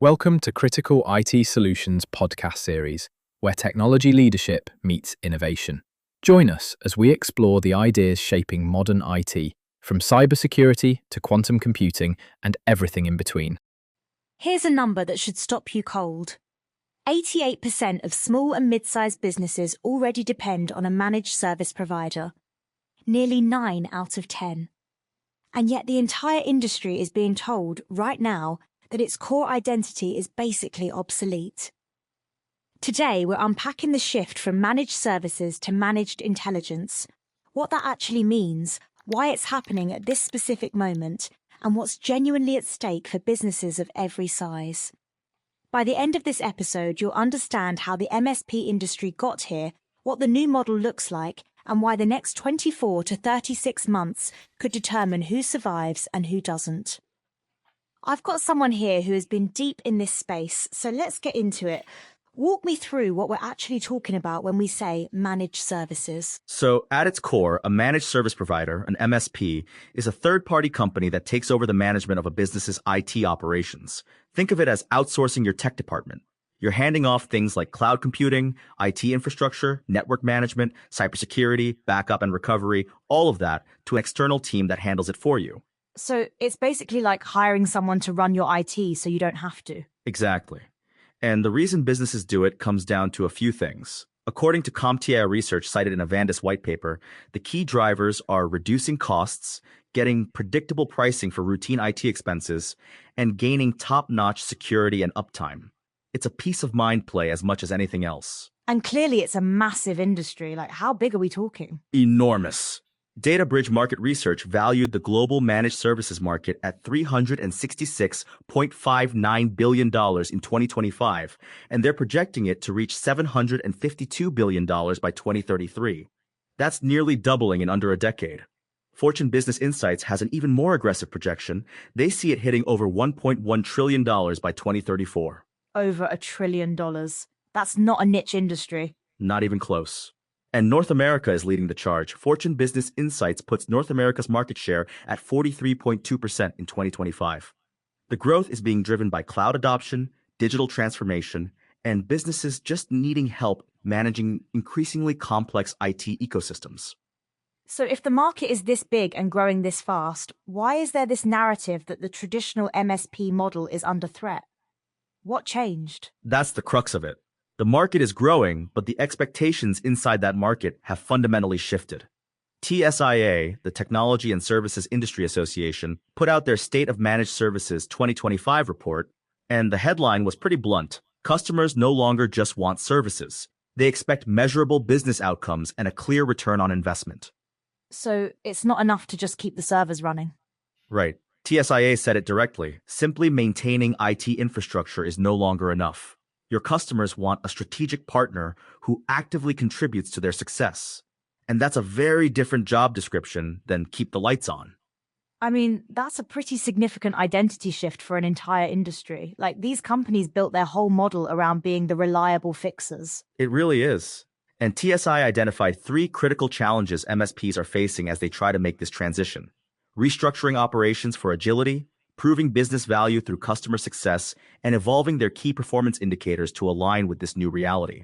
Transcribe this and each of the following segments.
Welcome to Critical IT Solutions podcast series, where technology leadership meets innovation. Join us as we explore the ideas shaping modern IT, from cybersecurity to quantum computing and everything in between. Here's a number that should stop you cold. 88% of small and mid-sized businesses already depend on a managed service provider. Nearly 9 out of 10. And yet the entire industry is being told right now that its core identity is basically obsolete. Today, we're unpacking the shift from managed services to managed intelligence, what that actually means, why it's happening at this specific moment, and what's genuinely at stake for businesses of every size. By the end of this episode, you'll understand how the MSP industry got here, what the new model looks like, and why the next 24 to 36 months could determine who survives and who doesn't. I've got someone here who has been deep in this space, so let's get into it. Walk me through what we're actually talking about when we say managed services. So, at its core, a managed service provider, an MSP, is a third-party company that takes over the management of a business's IT operations. Think of it as outsourcing your tech department. You're handing off things like cloud computing, IT infrastructure, network management, cybersecurity, backup and recovery, all of that to an external team that handles it for you. So it's basically like hiring someone to run your IT so you don't have to. Exactly. And the reason businesses do it comes down to a few things. According to CompTIA research cited in a Vandis white paper, the key drivers are reducing costs, getting predictable pricing for routine IT expenses, and gaining top-notch security and uptime. It's a peace of mind play as much as anything else. And clearly it's a massive industry. Like, how big are we talking? Enormous. DataBridge Market Research valued the global managed services market at $366.59 billion in 2025, and they're projecting it to reach $752 billion by 2033. That's nearly doubling in under a decade. Fortune Business Insights has an even more aggressive projection. They see it hitting over $1.1 trillion by 2034. Over $1 trillion. That's not a niche industry. Not even close. And North America is leading the charge. Fortune Business Insights puts North America's market share at 43.2% in 2025. The growth is being driven by cloud adoption, digital transformation, and businesses just needing help managing increasingly complex IT ecosystems. So if the market is this big and growing this fast, why is there this narrative that the traditional MSP model is under threat? What changed? That's the crux of it. The market is growing, but the expectations inside that market have fundamentally shifted. TSIA, the Technology and Services Industry Association, put out their State of Managed Services 2025 report, and the headline was pretty blunt. Customers no longer just want services. They expect measurable business outcomes and a clear return on investment. So it's not enough to just keep the servers running. Right. TSIA said it directly. Simply maintaining IT infrastructure is no longer enough. Your customers want a strategic partner who actively contributes to their success. And that's a very different job description than keep the lights on. I mean, that's a pretty significant identity shift for an entire industry. Like, these companies built their whole model around being the reliable fixers. It really is. And TSI identified 3 critical challenges MSPs are facing as they try to make this transition. Restructuring operations for agility, proving business value through customer success, and evolving their key performance indicators to align with this new reality.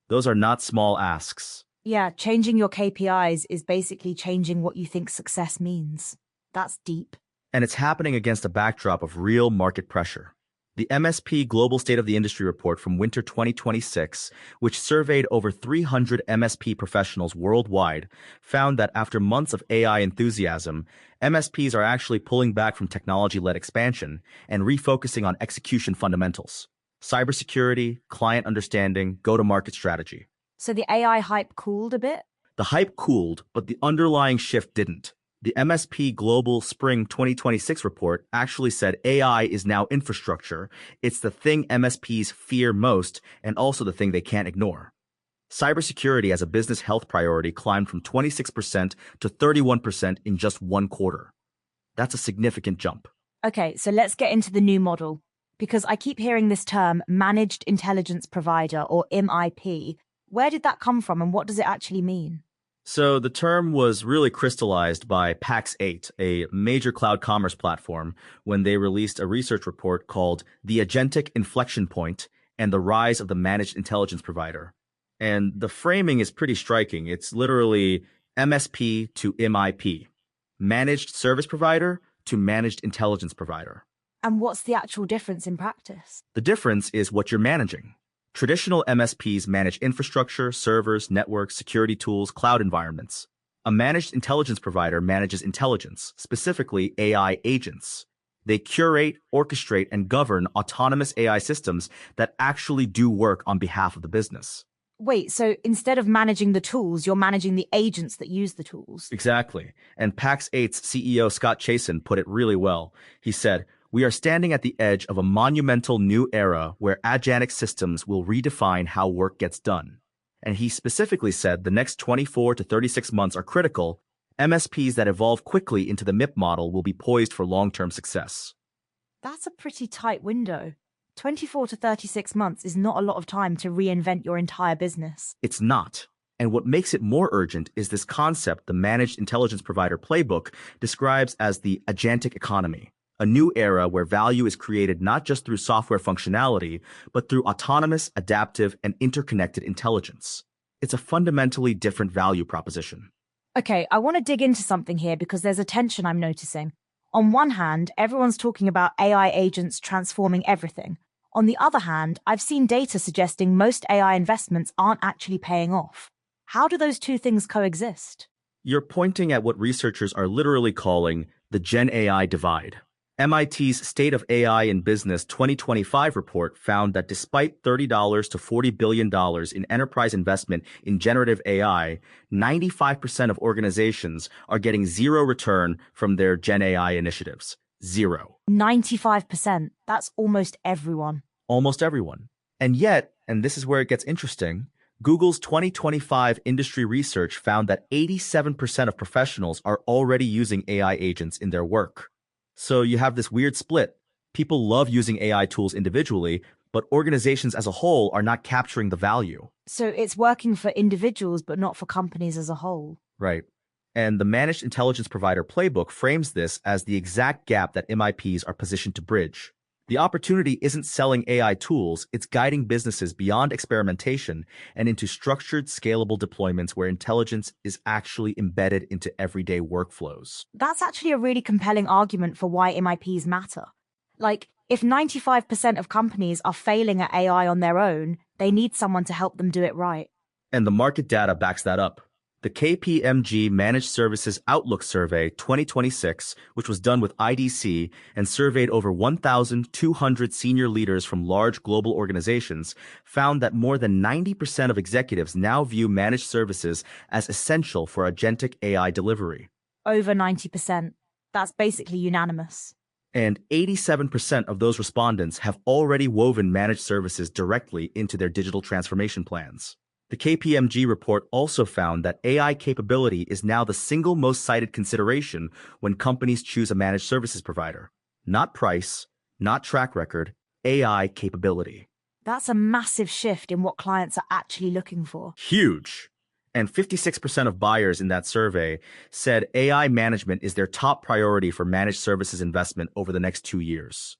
Those are not small asks. Yeah, changing your KPIs is basically changing what you think success means. That's deep. And it's happening against a backdrop of real market pressure. The MSP Global State of the Industry report from winter 2026, which surveyed over 300 MSP professionals worldwide, found that after months of AI enthusiasm, MSPs are actually pulling back from technology-led expansion and refocusing on execution fundamentals: cybersecurity, client understanding, go-to-market strategy. So the AI hype cooled a bit? The hype cooled, but the underlying shift didn't. The MSP Global Spring 2026 report actually said AI is now infrastructure. It's the thing MSPs fear most and also the thing they can't ignore. Cybersecurity as a business health priority climbed from 26% to 31% in just one quarter. That's a significant jump. Okay, so let's get into the new model. Because I keep hearing this term, Managed Intelligence Provider, or MIP. Where did that come from and what does it actually mean? So the term was really crystallized by Pax8, a major cloud commerce platform, when they released a research report called The Agentic Inflection Point and the Rise of the Managed Intelligence Provider. And the framing is pretty striking. It's literally MSP to MIP, Managed Service Provider to Managed Intelligence Provider. And what's the actual difference in practice? The difference is what you're managing. Traditional MSPs manage infrastructure, servers, networks, security tools, cloud environments. A managed intelligence provider manages intelligence, specifically AI agents. They curate, orchestrate, and govern autonomous AI systems that actually do work on behalf of the business. Wait, so instead of managing the tools, you're managing the agents that use the tools? Exactly. And Pax8's CEO Scott Chasen put it really well. He said, "We are standing at the edge of a monumental new era where agentic systems will redefine how work gets done." And he specifically said the next 24 to 36 months are critical. MSPs that evolve quickly into the MIP model will be poised for long-term success. That's a pretty tight window. 24 to 36 months is not a lot of time to reinvent your entire business. It's not. And what makes it more urgent is this concept the Managed Intelligence Provider Playbook describes as the agentic economy, a new era where value is created not just through software functionality, but through autonomous, adaptive, and interconnected intelligence. It's a fundamentally different value proposition. Okay, I want to dig into something here because there's a tension I'm noticing. On one hand, everyone's talking about AI agents transforming everything. On the other hand, I've seen data suggesting most AI investments aren't actually paying off. How do those two things coexist? You're pointing at what researchers are literally calling the Gen AI divide. MIT's State of AI in Business 2025 report found that despite $30 to $40 billion in enterprise investment in generative AI, 95% of organizations are getting zero return from their Gen AI initiatives. Zero. 95%. That's almost everyone. Almost everyone. And yet, and this is where it gets interesting, Google's 2025 industry research found that 87% of professionals are already using AI agents in their work. So you have this weird split. People love using AI tools individually, but organizations as a whole are not capturing the value. So it's working for individuals, but not for companies as a whole. Right. And the Managed Intelligence Provider Playbook frames this as the exact gap that MIPs are positioned to bridge. The opportunity isn't selling AI tools, it's guiding businesses beyond experimentation and into structured, scalable deployments where intelligence is actually embedded into everyday workflows. That's actually a really compelling argument for why MIPs matter. Like, if 95% of companies are failing at AI on their own, they need someone to help them do it right. And the market data backs that up. The KPMG Managed Services Outlook Survey 2026, which was done with IDC and surveyed over 1,200 senior leaders from large global organizations, found that more than 90% of executives now view managed services as essential for agentic AI delivery. Over 90%. That's basically unanimous. And 87% of those respondents have already woven managed services directly into their digital transformation plans. The KPMG report also found that AI capability is now the single most cited consideration when companies choose a managed services provider. Not price, not track record, AI capability. That's a massive shift in what clients are actually looking for. Huge. And 56% of buyers in that survey said AI management is their top priority for managed services investment over the next 2 years.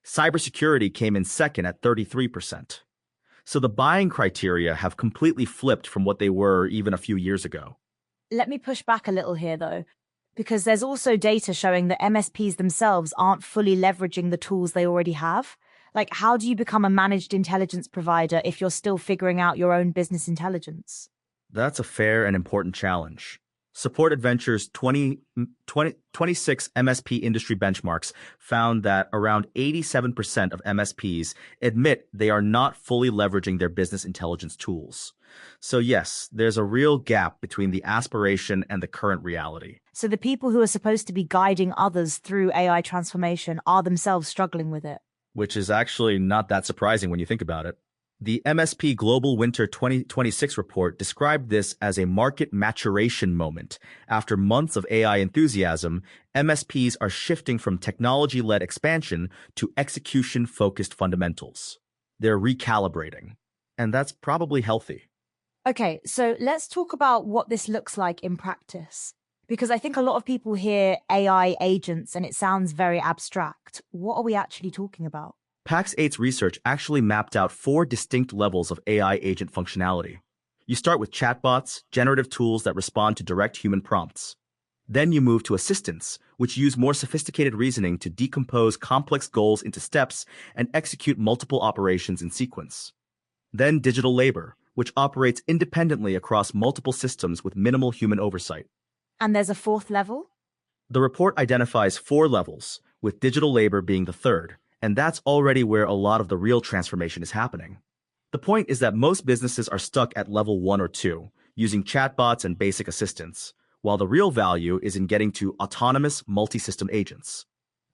Cybersecurity came in second at 33%. So the buying criteria have completely flipped from what they were even a few years ago. Let me push back a little here, though, because there's also data showing that MSPs themselves aren't fully leveraging the tools they already have. Like, how do you become a managed intelligence provider if you're still figuring out your own business intelligence? That's a fair and important challenge. Support Adventure's 26 MSP industry benchmarks found that around 87% of MSPs admit they are not fully leveraging their business intelligence tools. So yes, there's a real gap between the aspiration and the current reality. So the people who are supposed to be guiding others through AI transformation are themselves struggling with it. Which is actually not that surprising when you think about it. The MSP Global Winter 2026 report described this as a market maturation moment. After months of AI enthusiasm, MSPs are shifting from technology-led expansion to execution-focused fundamentals. They're recalibrating. And that's probably healthy. Okay, so let's talk about what this looks like in practice. Because I think a lot of people hear AI agents and it sounds very abstract. What are we actually talking about? PAX 8's research actually mapped out 4 distinct levels of AI agent functionality. You start with chatbots, generative tools that respond to direct human prompts. Then you move to assistants, which use more sophisticated reasoning to decompose complex goals into steps and execute multiple operations in sequence. Then digital labor, which operates independently across multiple systems with minimal human oversight. And there's a fourth level? The report identifies 4 levels, with digital labor being the third, and that's already where a lot of the real transformation is happening. The point is that most businesses are stuck at level 1 or 2, using chatbots and basic assistants, while the real value is in getting to autonomous multi-system agents.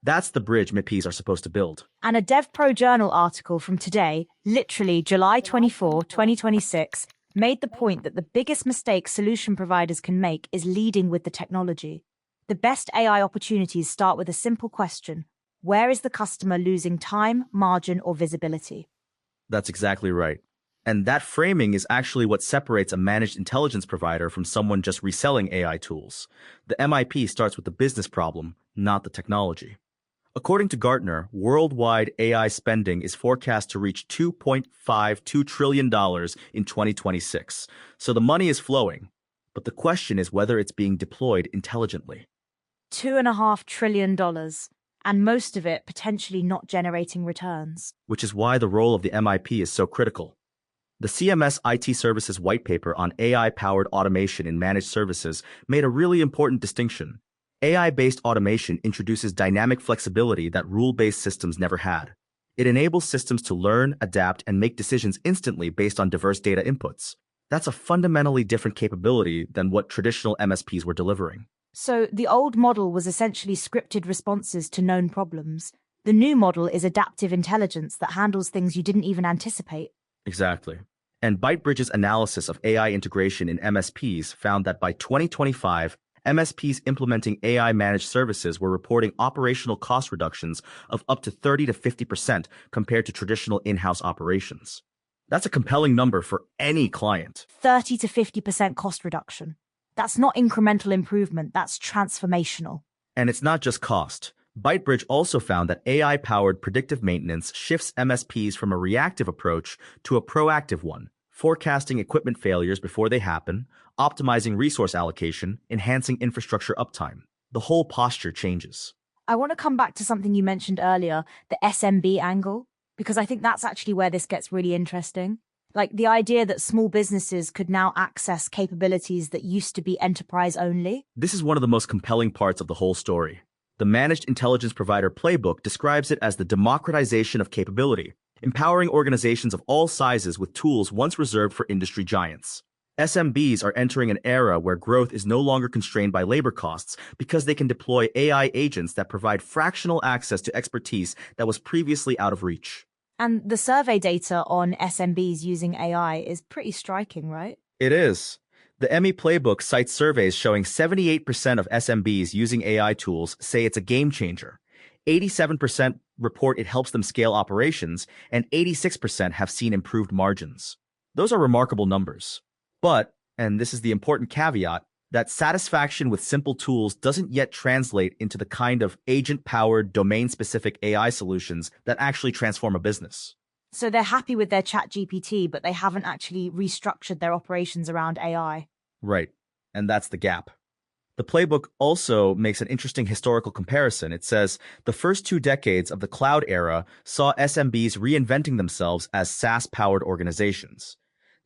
That's the bridge MSPs are supposed to build. And a DevPro Journal article from today, literally July 24, 2026, made the point that the biggest mistake solution providers can make is leading with the technology. The best AI opportunities start with a simple question: where is the customer losing time, margin, or visibility? That's exactly right. And that framing is actually what separates a managed intelligence provider from someone just reselling AI tools. The MIP starts with the business problem, not the technology. According to Gartner, worldwide AI spending is forecast to reach $2.52 trillion in 2026. So the money is flowing, but the question is whether it's being deployed intelligently. $2.5 trillion, and most of it potentially not generating returns. Which is why the role of the MIP is so critical. The CMS IT Services white paper on AI-powered automation in managed services made a really important distinction. AI-based automation introduces dynamic flexibility that rule-based systems never had. It enables systems to learn, adapt, and make decisions instantly based on diverse data inputs. That's a fundamentally different capability than what traditional MSPs were delivering. So the old model was essentially scripted responses to known problems. The new model is adaptive intelligence that handles things you didn't even anticipate. Exactly. And ByteBridge's analysis of AI integration in MSPs found that by 2025, MSPs implementing AI managed services were reporting operational cost reductions of up to 30 to 50% compared to traditional in-house operations. That's a compelling number for any client. 30 to 50% cost reduction. That's not incremental improvement, that's transformational. And it's not just cost. ByteBridge also found that AI-powered predictive maintenance shifts MSPs from a reactive approach to a proactive one, forecasting equipment failures before they happen, optimizing resource allocation, enhancing infrastructure uptime. The whole posture changes. I want to come back to something you mentioned earlier, the SMB angle, because I think that's actually where this gets really interesting. Like the idea that small businesses could now access capabilities that used to be enterprise only. This is one of the most compelling parts of the whole story. The Managed Intelligence Provider Playbook describes it as the democratization of capability, empowering organizations of all sizes with tools once reserved for industry giants. SMBs are entering an era where growth is no longer constrained by labor costs because they can deploy AI agents that provide fractional access to expertise that was previously out of reach. And the survey data on SMBs using AI is pretty striking, right? It is. The ME Playbook cites surveys showing 78% of SMBs using AI tools say it's a game changer. 87% report it helps them scale operations, and 86% have seen improved margins. Those are remarkable numbers. But, and this is the important caveat, that satisfaction with simple tools doesn't yet translate into the kind of agent-powered, domain-specific AI solutions that actually transform a business. So they're happy with their ChatGPT, but they haven't actually restructured their operations around AI. Right. And that's the gap. The playbook also makes an interesting historical comparison. It says the first 2 decades of the cloud era saw SMBs reinventing themselves as SaaS-powered organizations.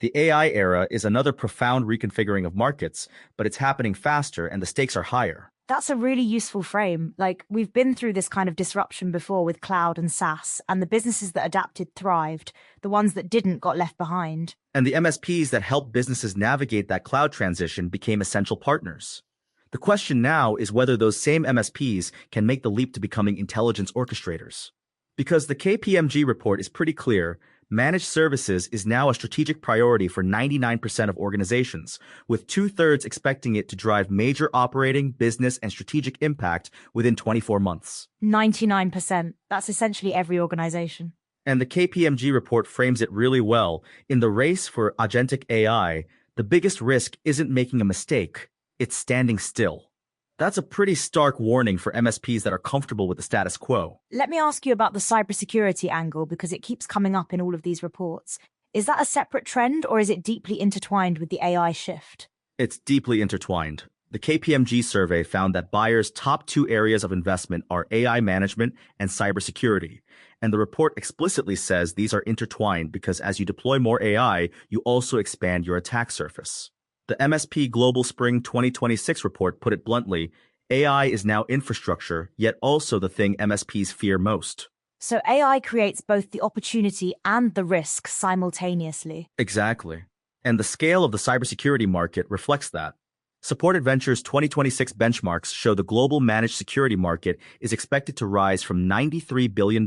The AI era is another profound reconfiguring of markets, but it's happening faster and the stakes are higher. That's a really useful frame. Like, we've been through this kind of disruption before with cloud and SaaS, and the businesses that adapted thrived. The ones that didn't got left behind. And the MSPs that helped businesses navigate that cloud transition became essential partners. The question now is whether those same MSPs can make the leap to becoming intelligence orchestrators. Because the KPMG report is pretty clear, managed services is now a strategic priority for 99% of organizations, with 2/3 expecting it to drive major operating, business, and strategic impact within 24 months. 99%. That's essentially every organization. And the KPMG report frames it really well. In the race for agentic AI, the biggest risk isn't making a mistake, it's standing still. That's a pretty stark warning for MSPs that are comfortable with the status quo. Let me ask you about the cybersecurity angle because it keeps coming up in all of these reports. Is that a separate trend or is it deeply intertwined with the AI shift? It's deeply intertwined. The KPMG survey found that buyers' top two areas of investment are AI management and cybersecurity. And the report explicitly says these are intertwined because as you deploy more AI, you also expand your attack surface. The MSP Global Spring 2026 report put it bluntly, AI is now infrastructure, yet also the thing MSPs fear most. So AI creates both the opportunity and the risk simultaneously. Exactly. And the scale of the cybersecurity market reflects that. Supported Ventures 2026 benchmarks show the global managed security market is expected to rise from $93 billion in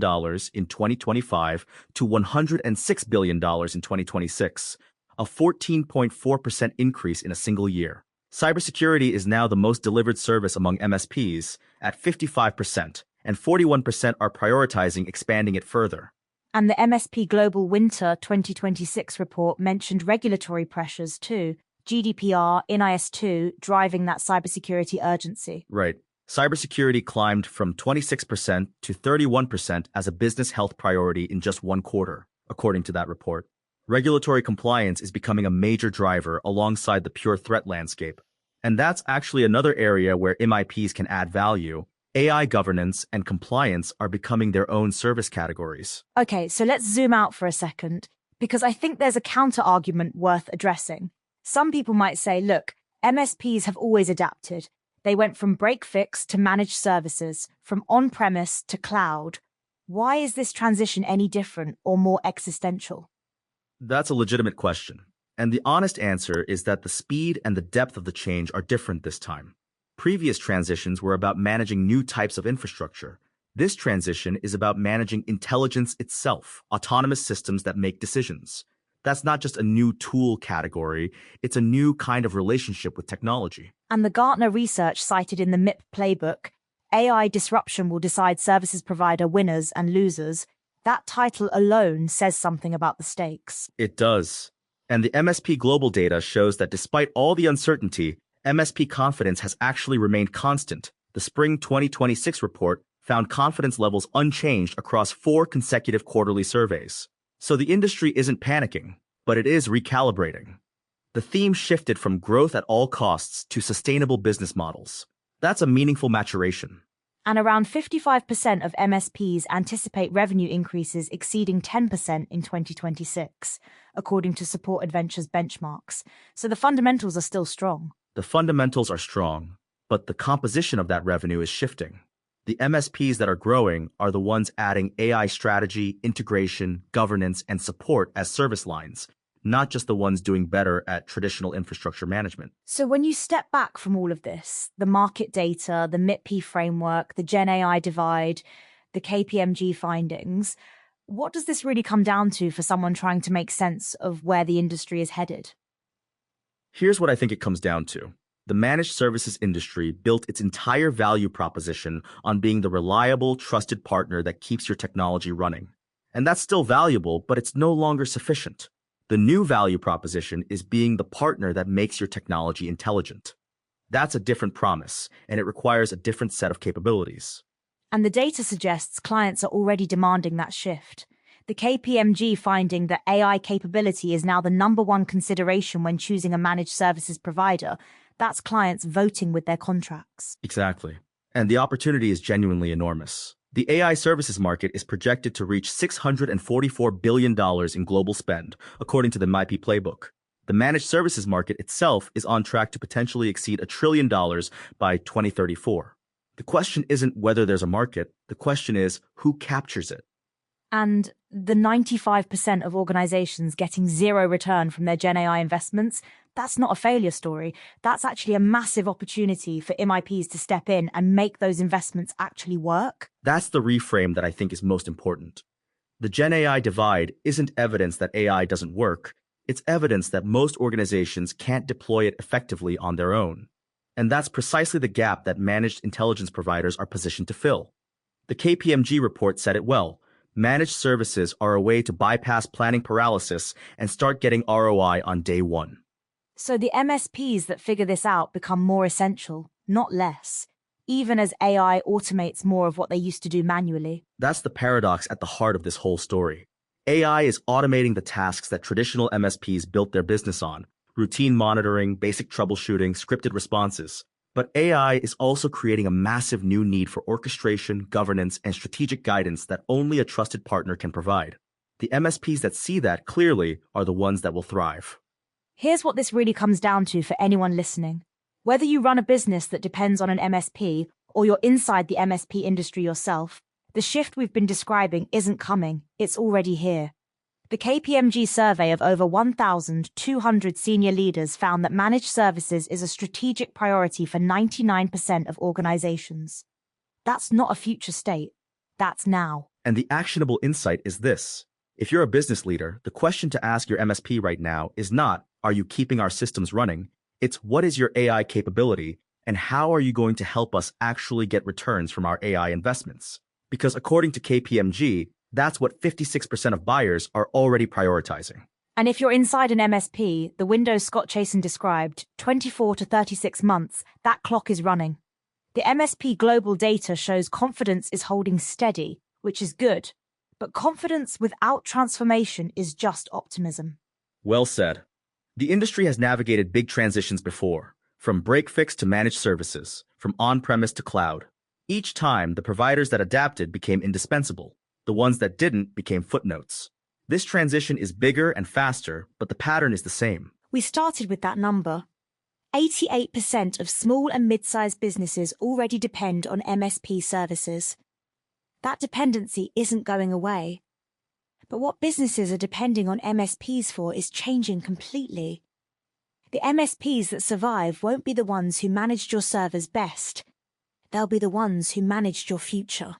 2025 to $106 billion in 2026, a 14.4% increase in a single year. Cybersecurity is now the most delivered service among MSPs at 55%, and 41% are prioritizing expanding it further. And the MSP Global Winter 2026 report mentioned regulatory pressures too. GDPR, NIS2, driving that cybersecurity urgency. Right. Cybersecurity climbed from 26% to 31% as a business health priority in just one quarter, according to that report. Regulatory compliance is becoming a major driver alongside the pure threat landscape. And that's actually another area where MIPs can add value. AI governance and compliance are becoming their own service categories. Okay, so let's zoom out for a second, because I think there's a counter-argument worth addressing. Some people might say, look, MSPs have always adapted. They went from break-fix to managed services, from on-premise to cloud. Why is this transition any different or more existential? That's a legitimate question. And the honest answer is that the speed and the depth of the change are different this time. Previous transitions were about managing new types of infrastructure. This transition is about managing intelligence itself, autonomous systems that make decisions. That's not just a new tool category, it's a new kind of relationship with technology. And the Gartner research cited in the MIP playbook, AI disruption will decide services provider winners and losers. That title alone says something about the stakes. It does. And the MSP Global data shows that despite all the uncertainty, MSP confidence has actually remained constant. The Spring 2026 report found confidence levels unchanged across 4 consecutive quarterly surveys. So the industry isn't panicking, but it is recalibrating. The theme shifted from growth at all costs to sustainable business models. That's a meaningful maturation. And around 55% of MSPs anticipate revenue increases exceeding 10% in 2026, according to Support Adventures benchmarks. So the fundamentals are still strong. The fundamentals are strong, but the composition of that revenue is shifting. The MSPs that are growing are the ones adding AI strategy, integration, governance, and support as service lines, not just the ones doing better at traditional infrastructure management. So when you step back from all of this, the market data, the MIP framework, the Gen AI divide, the KPMG findings, what does this really come down to for someone trying to make sense of where the industry is headed? Here's what I think it comes down to. The managed services industry built its entire value proposition on being the reliable, trusted partner that keeps your technology running. And that's still valuable, but it's no longer sufficient. The new value proposition is being the partner that makes your technology intelligent. That's a different promise, and it requires a different set of capabilities. And the data suggests clients are already demanding that shift. The KPMG finding that AI capability is now the #1 consideration when choosing a managed services provider. That's clients voting with their contracts. Exactly. And the opportunity is genuinely enormous. The AI services market is projected to reach $644 billion in global spend, according to the MIP playbook. The managed services market itself is on track to potentially exceed $1 trillion by 2034. The question isn't whether there's a market, the question is who captures it. And the 95% of organizations getting zero return from their Gen AI investments, that's not a failure story. That's actually a massive opportunity for MIPs to step in and make those investments actually work. That's the reframe that I think is most important. The Gen AI divide isn't evidence that AI doesn't work. It's evidence that most organizations can't deploy it effectively on their own. And that's precisely the gap that managed intelligence providers are positioned to fill. The KPMG report said it well. Managed services are a way to bypass planning paralysis and start getting ROI on day one. So the MSPs that figure this out become more essential, not less, even as AI automates more of what they used to do manually. That's the paradox at the heart of this whole story. AI is automating the tasks that traditional MSPs built their business on: routine monitoring, basic troubleshooting, scripted responses. But AI is also creating a massive new need for orchestration, governance, and strategic guidance that only a trusted partner can provide. The MSPs that see that clearly are the ones that will thrive. Here's what this really comes down to for anyone listening. Whether you run a business that depends on an MSP or you're inside the MSP industry yourself, the shift we've been describing isn't coming, it's already here. The KPMG survey of over 1,200 senior leaders found that managed services is a strategic priority for 99% of organizations. That's not a future state. That's now. And the actionable insight is this. If you're a business leader, the question to ask your MSP right now is not, are you keeping our systems running? It's, what is your AI capability, and how are you going to help us actually get returns from our AI investments? Because according to KPMG, that's what 56% of buyers are already prioritizing. And if you're inside an MSP, the window Scott Chasen described, 24 to 36 months, that clock is running. The MSP global data shows confidence is holding steady, which is good. But confidence without transformation is just optimism. Well said. The industry has navigated big transitions before, from break-fix to managed services, from on-premise to cloud. Each time, the providers that adapted became indispensable. The ones that didn't became footnotes. This transition is bigger and faster, but the pattern is the same. We started with that number. 88% of small and mid-sized businesses already depend on MSP services. That dependency isn't going away. But what businesses are depending on MSPs for is changing completely. The MSPs that survive won't be the ones who managed your servers best. They'll be the ones who managed your future.